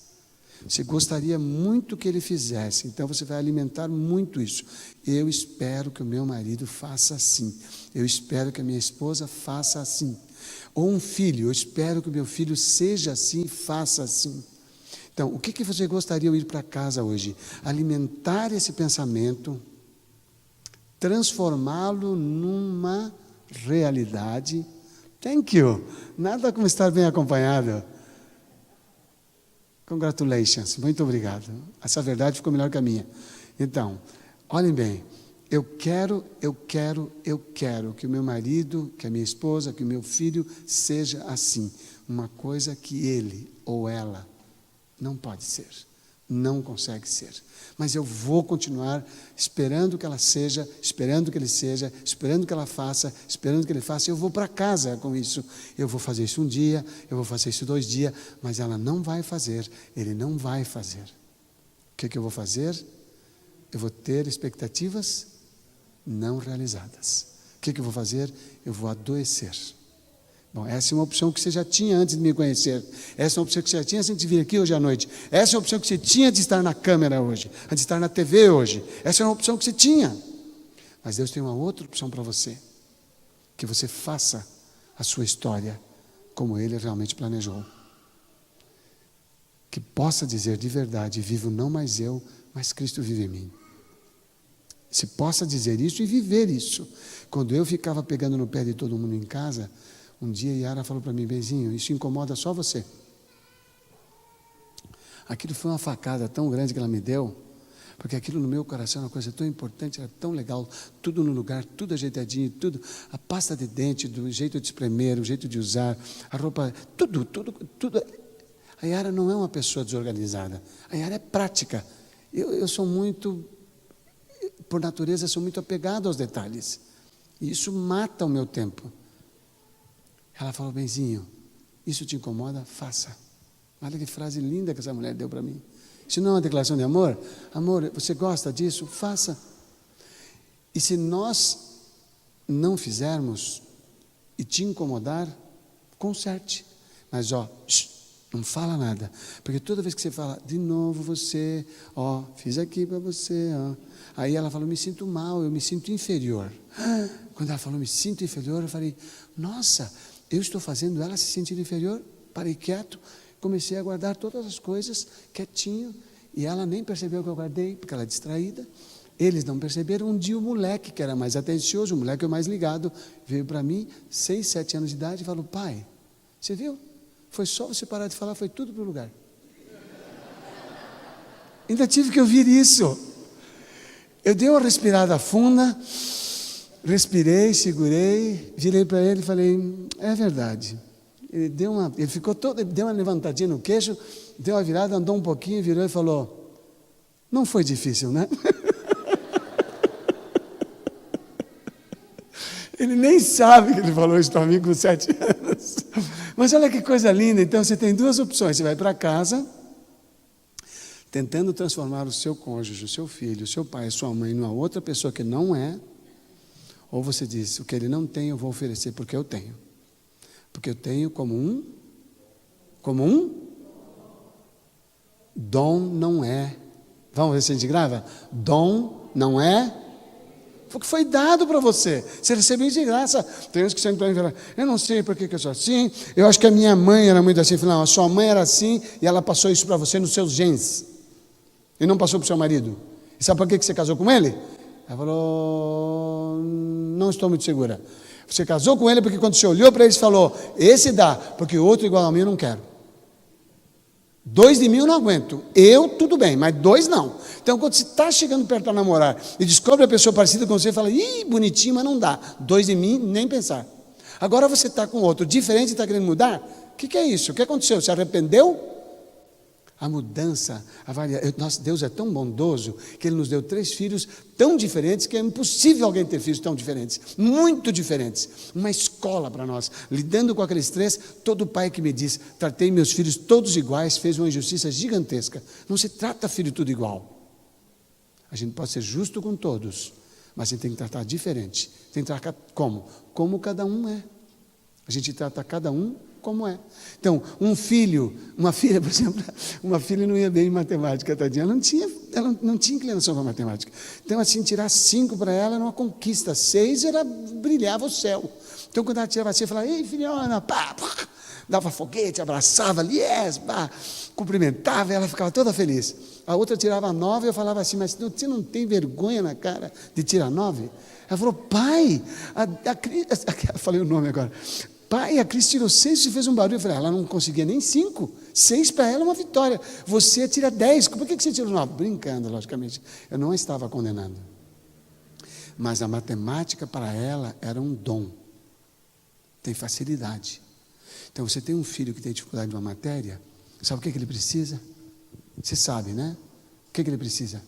Você gostaria muito que ele fizesse, então você vai alimentar muito isso. Eu espero que o meu marido faça assim. Eu espero que a minha esposa faça assim. Ou um filho, eu espero que o meu filho seja assim, faça assim. Então, o que você gostaria de ir para casa hoje? Alimentar esse pensamento, transformá-lo numa realidade. Thank you. Nada como estar bem acompanhado. Congratulations. Muito obrigado. Essa verdade ficou melhor que a minha. Então, olhem bem. Eu quero que o meu marido, que a minha esposa, que o meu filho seja assim. Uma coisa que ele ou ela não pode ser. Não consegue ser. Mas eu vou continuar esperando que ela seja, esperando que ele seja, esperando que ela faça, esperando que ele faça. Eu vou para casa com isso. Eu vou fazer isso um dia, eu vou fazer isso 2 dias, mas ela não vai fazer, ele não vai fazer. O que eu vou fazer? Eu vou ter expectativas não realizadas. O que eu vou fazer? Eu vou adoecer. Bom, essa é uma opção que você já tinha antes de me conhecer. Essa é uma opção que você já tinha antes de vir aqui hoje à noite. Essa é uma opção que você tinha de estar na câmera hoje, antes de estar na TV hoje. Essa é uma opção que você tinha. Mas Deus tem uma outra opção para você. Que você faça a sua história como Ele realmente planejou. Que possa dizer de verdade, vivo não mais eu, mas Cristo vive em mim. Se possa dizer isso e viver isso. Quando eu ficava pegando no pé de todo mundo em casa, um dia Yara falou para mim: Benzinho, isso incomoda só você. Aquilo foi uma facada tão grande que ela me deu, porque aquilo no meu coração é uma coisa tão importante, era tão legal, tudo no lugar, tudo ajeitadinho, tudo, a pasta de dente, do jeito de espremer, o jeito de usar, a roupa, tudo. A Yara não é uma pessoa desorganizada, a Yara é prática. Eu sou muito, por natureza, sou muito apegado aos detalhes, e isso mata o meu tempo. Ela falou: Benzinho, isso te incomoda? Faça. Olha que frase linda que essa mulher deu para mim. Isso não é uma declaração de amor? Amor, você gosta disso? Faça. E se nós não fizermos e te incomodar, conserte. Mas não fala nada. Porque toda vez que você fala, de novo você, fiz aqui para você, Aí ela falou: me sinto mal, eu me sinto inferior. Quando ela falou, me sinto inferior, eu falei: nossa, eu estou fazendo ela se sentir inferior? Parei quieto, comecei a guardar todas as coisas quietinho, e ela nem percebeu que eu guardei, porque ela é distraída. Eles não perceberam. Um dia o moleque, que era mais atencioso, o moleque mais ligado, veio para mim, 6, 7 anos de idade, e falou: pai, você viu? Foi só você parar de falar, foi tudo para o lugar. Ainda tive que ouvir isso. Eu dei uma respirada funda, respirei, segurei, virei para ele e falei: é verdade. Ele deu uma levantadinha no queixo, deu uma virada, andou um pouquinho, virou e falou: não foi difícil, né? Ele nem sabe que ele falou isso para mim com 7 anos. Mas olha que coisa linda. Então você tem 2 opções: você vai para casa, tentando transformar o seu cônjuge, o seu filho, o seu pai, a sua mãe, numa outra pessoa que não é. Ou você diz: o que ele não tem eu vou oferecer porque eu tenho. Porque eu tenho como um dom, não é Vamos ver se a gente grava? Dom não é o que foi dado para você. Você recebeu de graça. Tem uns que sempre para mim falam, eu não sei por que eu sou assim. Eu acho que a minha mãe era muito assim. Eu falei, não, a sua mãe era assim e ela passou isso para você nos seus genes. E não passou para o seu marido. E sabe por que você casou com ele? Ela falou, não estou muito segura. Você casou com ele porque quando você olhou para ele, você falou, esse dá, porque o outro igual a mim eu não quero. 2 de mim eu não aguento. Eu, tudo bem, mas 2 não. Então, quando você está chegando perto para namorar e descobre a pessoa parecida com você, fala, ih, bonitinho, mas não dá. 2 de mim, nem pensar. Agora você está com outro diferente e está querendo mudar? O que é isso? O que aconteceu? Se arrependeu? A mudança, nosso Deus é tão bondoso que Ele nos deu 3 filhos tão diferentes que é impossível alguém ter filhos tão diferentes, muito diferentes. Uma escola para nós, lidando com aqueles 3, todo pai que me diz, tratei meus filhos todos iguais, fez uma injustiça gigantesca. Não se trata filho tudo igual. A gente pode ser justo com todos, mas a gente tem que tratar diferente. Tem que tratar como? Como cada um é. A gente trata cada um como é. Então, uma filha, por exemplo, uma filha não ia bem em matemática, tadinha. Ela não tinha inclinação para matemática. Então, assim, tirar 5 para ela era uma conquista. 6 brilhava o céu. Então, quando ela tirava assim, eu falava, ei, filhona, pá, dava foguete, abraçava, yes, pá, cumprimentava, e ela ficava toda feliz. A outra tirava 9, eu falava assim, mas você não tem vergonha na cara de tirar 9? Ela falou, pai, falei o nome agora. Pai, a Cris tirou 6 e fez um barulho. Eu falei, ela não conseguia nem 5. 6 para ela é uma vitória. Você tira 10. Por que você tirou 9? Brincando, logicamente. Eu não a estava condenando. Mas a matemática para ela era um dom. Tem facilidade. Então, você tem um filho que tem dificuldade de uma matéria. Sabe o que ele precisa? Você sabe, né? O que ele precisa?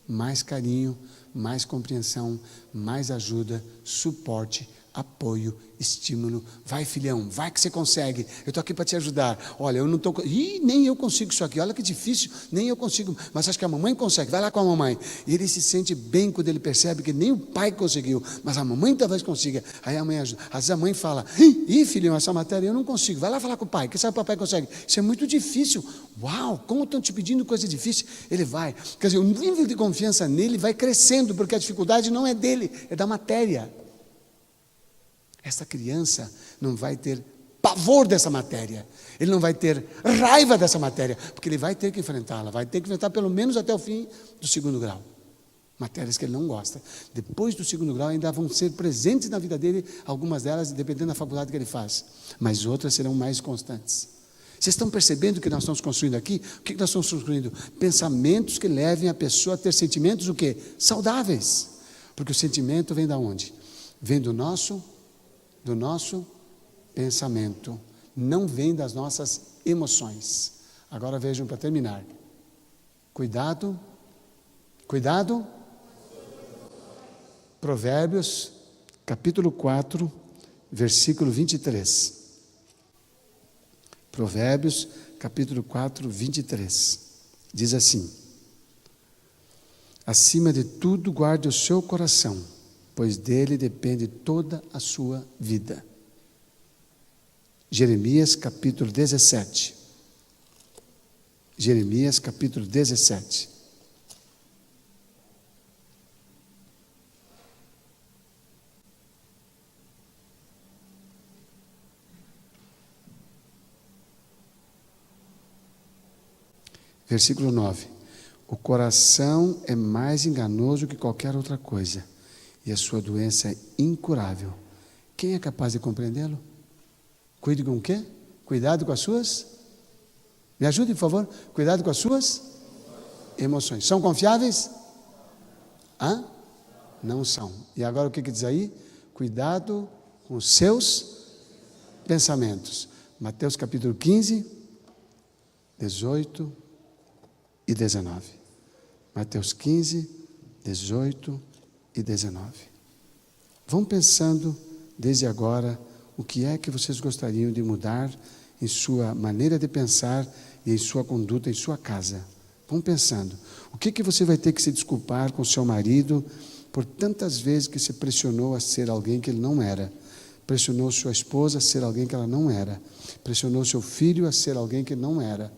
Mais carinho, mais compreensão, mais ajuda, suporte, apoio, estímulo. Vai, filhão, vai que você consegue. Eu estou aqui para te ajudar. Olha, eu não estou... nem eu consigo isso aqui. Olha que difícil, nem eu consigo. Mas acho que a mamãe consegue. Vai lá com a mamãe. E ele se sente bem quando ele percebe que nem o pai conseguiu, mas a mamãe talvez consiga. Aí a mãe ajuda. Às vezes a mãe fala, ih, filhão, essa matéria eu não consigo. Vai lá falar com o pai. Quem sabe o papai consegue. Isso é muito difícil. Uau, como estão te pedindo coisa difícil? Ele vai. Quer dizer, o nível de confiança nele vai crescendo, porque a dificuldade não é dele, é da matéria. Essa criança não vai ter pavor dessa matéria, ele não vai ter raiva dessa matéria, porque ele vai ter que enfrentá-la, vai ter que enfrentar pelo menos até o fim do 2º grau. Matérias que ele não gosta. Depois do 2º grau ainda vão ser presentes na vida dele, algumas delas dependendo da faculdade que ele faz, mas outras serão mais constantes. Vocês estão percebendo o que nós estamos construindo aqui? O que nós estamos construindo? Pensamentos que levem a pessoa a ter sentimentos o quê? Saudáveis. Porque o sentimento vem da onde? Vem do nosso pensamento, não vem das nossas emoções. Agora vejam para terminar. Cuidado. Provérbios, capítulo 4, versículo 23. Provérbios, capítulo 4, 23. Diz assim: acima de tudo guarde o seu coração, pois dele depende toda a sua vida. Jeremias capítulo 17. Jeremias capítulo 17. Versículo 9. O coração é mais enganoso que qualquer outra coisa, e a sua doença é incurável. Quem é capaz de compreendê-lo? Cuide com o quê? Cuidado com as suas... Me ajude, por favor. Cuidado com as suas emoções. São confiáveis? Hã? Não são. E agora o que diz aí? Cuidado com os seus pensamentos. Mateus capítulo 15, 18 e 19. Mateus 15, 18 e 19. Vão pensando desde agora o que é que vocês gostariam de mudar em sua maneira de pensar e em sua conduta em sua casa. Vão pensando. O que você vai ter que se desculpar com seu marido por tantas vezes que se pressionou a ser alguém que ele não era? Pressionou sua esposa a ser alguém que ela não era. Pressionou seu filho a ser alguém que não era.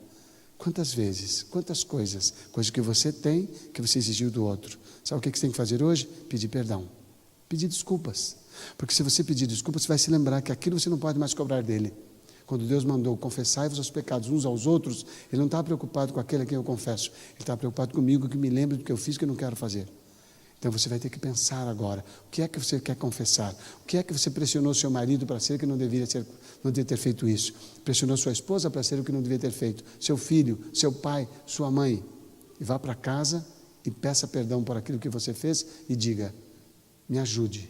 Quantas vezes, quantas coisas que você tem, que você exigiu do outro. Sabe o que você tem que fazer hoje? Pedir perdão. Pedir desculpas. Porque se você pedir desculpas, você vai se lembrar que aquilo você não pode mais cobrar dele. Quando Deus mandou confessai-vos os pecados uns aos outros, Ele não está preocupado com aquele a quem eu confesso. Ele está preocupado comigo, que me lembre do que eu fiz que eu não quero fazer. Então você vai ter que pensar agora, o que é que você quer confessar? O que é que você pressionou seu marido para ser que não devia ter feito isso? Pressionou sua esposa para ser o que não devia ter feito? Seu filho, seu pai, sua mãe? E vá para casa e peça perdão por aquilo que você fez e diga, me ajude,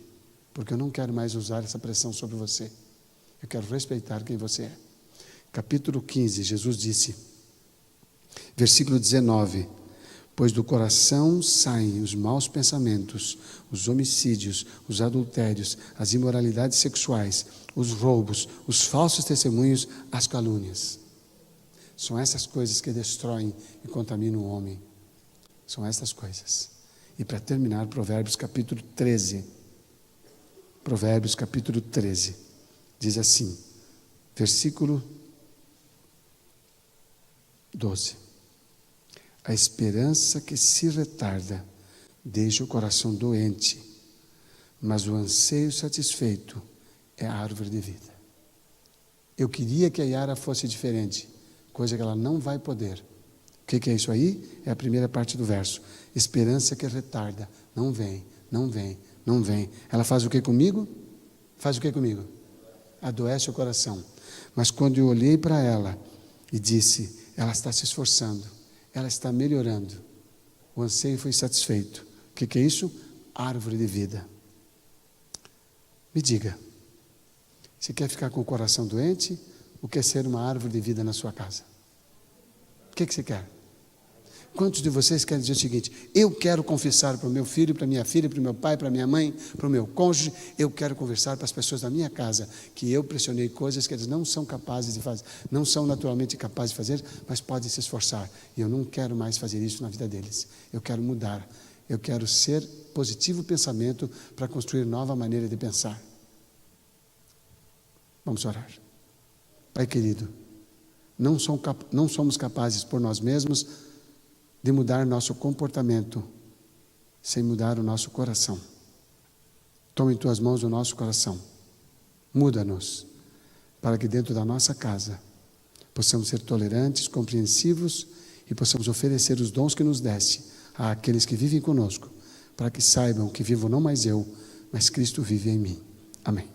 porque eu não quero mais usar essa pressão sobre você. Eu quero respeitar quem você é. Capítulo 15, Jesus disse, versículo 19, pois do coração saem os maus pensamentos, os homicídios, os adultérios, as imoralidades sexuais, os roubos, os falsos testemunhos, as calúnias. São essas coisas que destroem e contaminam o homem. São essas coisas. E para terminar, Provérbios capítulo 13. Provérbios capítulo 13. Diz assim, versículo 12. A esperança que se retarda deixa o coração doente, mas o anseio satisfeito é a árvore de vida. Eu queria que a Yara fosse diferente, coisa que ela não vai poder. O que é isso aí? É a primeira parte do verso. Esperança que retarda, não vem, não vem, não vem. Ela faz o que comigo? Faz o que comigo? Adoece o coração. Mas quando eu olhei para ela e disse, ela está se esforçando, ela está melhorando, o anseio foi satisfeito. O que é isso? Árvore de vida. Me diga, você quer ficar com o coração doente ou quer ser uma árvore de vida na sua casa? O que você quer? Quantos de vocês querem dizer o seguinte, eu quero confessar para o meu filho, para a minha filha, para o meu pai, para a minha mãe, para o meu cônjuge, eu quero conversar para as pessoas da minha casa, que eu pressionei coisas que eles não são capazes de fazer, não são naturalmente capazes de fazer, mas podem se esforçar, e eu não quero mais fazer isso na vida deles, eu quero mudar, eu quero ser positivo pensamento para construir nova maneira de pensar. Vamos orar. Pai querido, não somos capazes por nós mesmos de mudar nosso comportamento sem mudar o nosso coração. Toma em tuas mãos o nosso coração. Muda-nos para que dentro da nossa casa possamos ser tolerantes, compreensivos e possamos oferecer os dons que nos deste àqueles que vivem conosco, para que saibam que vivo não mais eu, mas Cristo vive em mim. Amém.